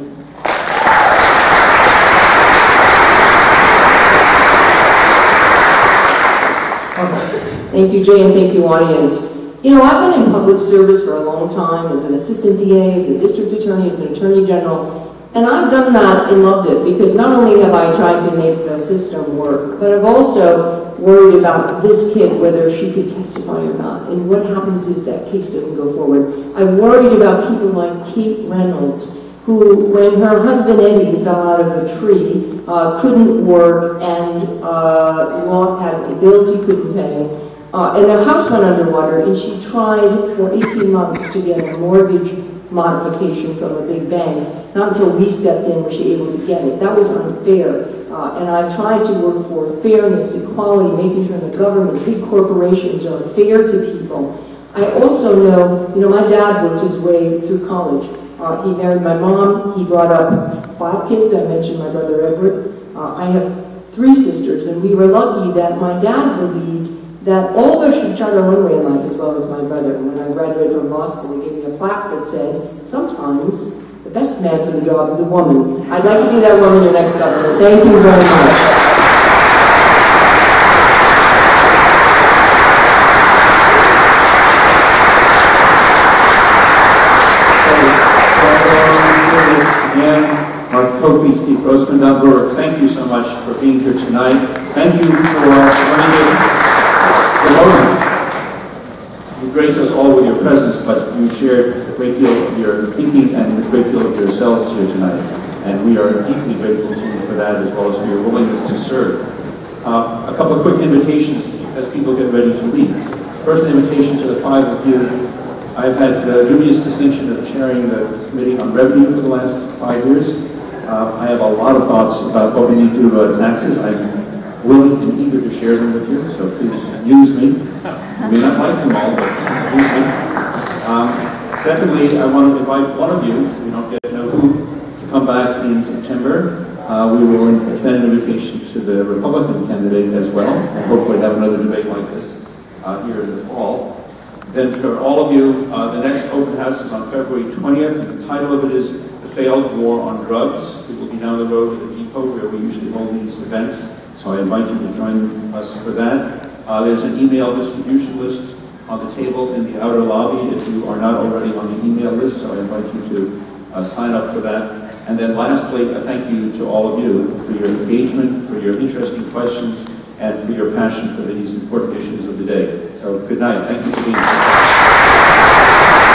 Speaker 5: Thank you, Jay, and thank you, audience. I've been in public service for a long time as an assistant DA, as a district attorney, as an attorney general, and I've done that and loved it because not only have I tried to make the system work, but I've also worried about this kid, whether she could testify or not, and what happens if that case doesn't go forward. I worried about people like Kate Reynolds, who, when her husband Eddie fell out of a tree, couldn't work and had bills he couldn't pay, and their house went underwater, and she tried for 18 months to get a mortgage modification from a big bank. Not until we stepped in was she able to get it. That was unfair. And I tried to work for fairness, equality, making sure the government, big corporations are fair to people. I also know, my dad worked his way through college. He married my mom. He brought up 5 kids. I mentioned my brother Everett. I have 3 sisters, and we were lucky that my dad believed that all of us should chart our own way in life as well as my brother. And when I graduated from law school, they gave me a plaque that said, sometimes the best man for the job is a woman. I'd like to be that woman, your next governor. Thank you very much.
Speaker 1: Our Kofi, Steve Grossman, Doug Brewer, thank you so much for being here tonight. Thank you for running the motion. You grace us all with your presence, but you shared a great deal of your thinking and a great deal of yourselves here tonight. And we are deeply grateful to you for that, as well as for your willingness to serve. A couple of quick invitations as people get ready to leave. First, an invitation to the 5 of you. I've had the dubious distinction of chairing the Committee on Revenue for the last 5 years. I have a lot of thoughts about what we need to do about taxes. I'm willing and eager to share them with you, so please use me. You may not like them all, but use me. Secondly, I want to invite one of you, we don't yet know who, to come back in September. We will extend an invitation to the Republican candidate as well, and hopefully have another debate like this here in the fall. Then for all of you, the next open house is on February 20th, and the title of it is The Failed War on Drugs. It will be down the road at the depot where we usually hold these events, so I invite you to join us for that. There's an email distribution list on the table in the outer lobby if you are not already on the email list, so I invite you to sign up for that. And then lastly, a thank you to all of you for your engagement, for your interesting questions, and for your passion for these important issues of the day. So good night. Thank you for being here.